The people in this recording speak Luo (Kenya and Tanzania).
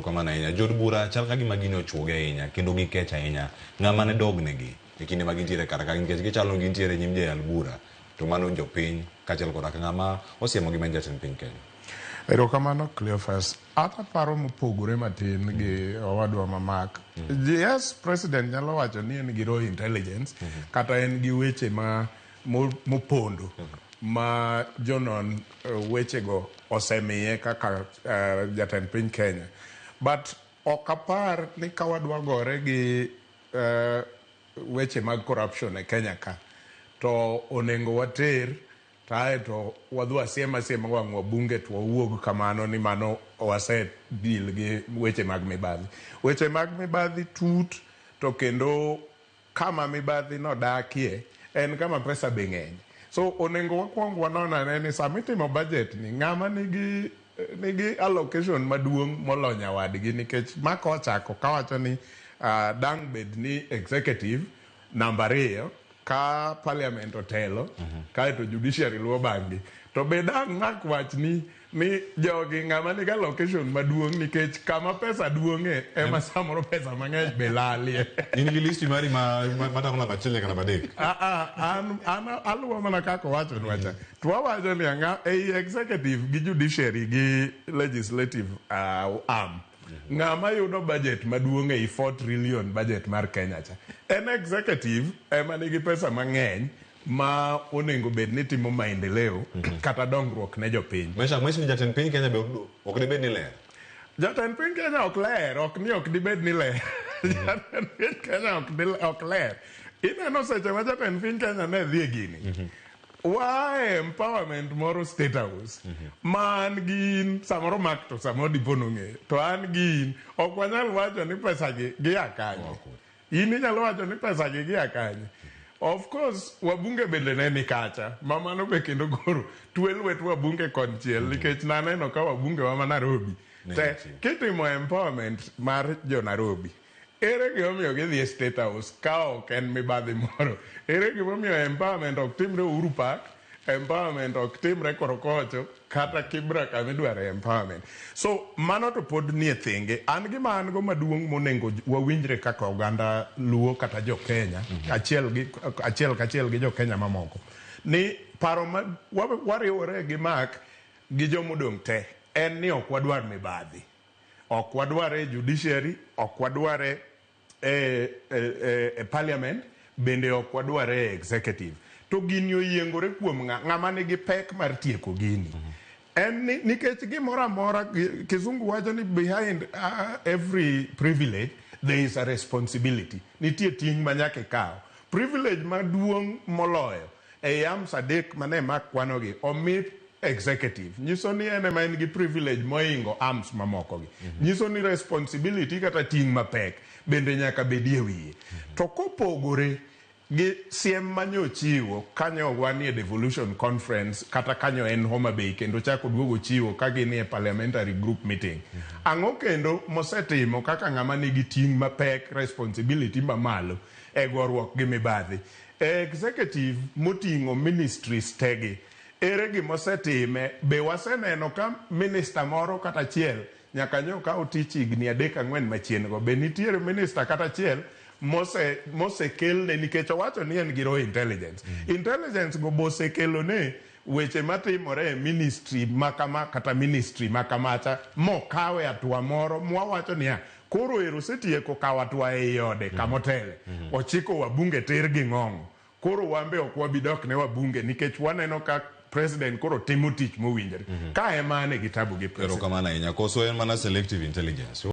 Erokamano ahinya. Jod bura chal ka gima gini ochuoge ahinya kendo gikech ahinya. Ng'ama ne dognegi e kinde ma gintiere kar ka nikech gichalo gintiere nyim jayal bura to mano jopiny kaachiel koda ka ng'ama osiemogi ma en jatend piny Kenya. Erokamano Cleophas, ata paro mopogore matin gi owadwa mamak. Yes, president nyalo wacho ni en gi raw intelligence kata en gi weche mopondo ma jonon wechego osemiye kaka jatend piny Kenya. But okapar ni kawadwa gore gi weche mag corruption e Kenya ka to onengo water tae to wadwa siema wang' wabunge to wawuog kamano ni mano wase deal gi weche mag mibadhi. Weche mag mibadhi tut to kendo kama mibadhi no dakie en kama pesa be ng'eny. So onengo wakwong wanona ni samitimo budget ni ng'ama nigi allocation maduong' molonya wadgi nikech maka ochako kawacho ni dang bed ni executive number 2 ka parliament otelo kae to judiciary luwo bang'gi to be dang' mak wach ni jogi ng'ama nigi allocation maduong' nikech kama pesa duong'e ema samoro pesa mang'eny be lalie. In gi listi mari matako namba 1 nyaka namba 3. An aluwo mana kaka wacho nwacha. To wawacho ni ei executive gi judiciary gi legislative arm ng'ama yudo budget maduong' ei 4 trillion budget mar Kenya cha. En executive ema nigi pesa mang'eny ma onengo bed ni timo maendeleo kata dongruok ne jopiny. Meshack, ni jatend piny Kenya be ok dibed ni ler. Jatend piny Kenya ok ler, ok dibed ni ler. Jatend piny Kenya ok ler. Ineno seche ma jatend piny Kenya ne dhi gini. Why empowerment moro state house man gin samoro mak to samoro dipono ng'e to an gin ok wanyal wacho ni pesa gi akanye. In inyalo wacho ni pesa gi akanye. Of course wabunge bende ne ni kacha mamano be kendo goro twelwet wabunge konchiel nikech naneno ka wabunge wa Nairobi te kitimo empowerment mar jo Nairobi. Ere gimomiyo gidhi state house ka ok en mibadhi moro? Ere gimomiyo empowerment ok timre Uhuru Park, empowerment ok timre Korokocho kata Kibra kamidware empowerment? So mano to pod nie thinge. An gima an go maduong' monengo wawinjre kaka oganda Luo kata jo Kenya achiel gi jo Kenya mamoko ni paro ma wariwore gi mak gi jomodong' te en ni ok wadwar mibadhi, ok wadware judiciary, ok wadware parliament, bende ok wadware executive. To gini oyiengore kuom ng'ama nigi pek mar tieko gini. En nikech gimoro amora kizungu wacho ni behind every privilege there is a responsibility. Nitie ting' ma nyaka ikaw. Privilege maduong' moloyo e arms adek mane mak kwanogi omi executive. Nyiso ni ene ma en gi privilege moingo arms mamoko gi. Nyiso ni responsibility kata ting' mapek bende nyaka bedie wiye. To kopogore gi siem manyo chiwo kanyo wanie devolution conference kata kanyo en Homa Bay kendo chako duogo chiwo ka gini e parliamentary group meeting. Ang'o kendo mosetimo kaka ng'ama nigi ting' mapek responsibility mamalo e goruok gi mibadhi. Executive moting'o ministries tegi ere gimosetime be waseneno ka minister moro kata achiel nyaka nyo ka otich higni 3-4 machien go be nitiere minister kata achiel mosekelne nikech owacho ni en gi raw intelligence. Intelligence go bosekelone weche matimore e ministry makama kata ministry makamacha mokawe atua moro mwawacho niya koro ero setieko kawo atua e ode kamotele ochiko wabunge ter gi ng'ong'o. Koro wambe ok wabidok ne wabunge nikech waneno ka president koro timo tich mowinjore. Ka ema ne gitabu gi president. Erokamano ahinya. Koso en mana selective intelligence.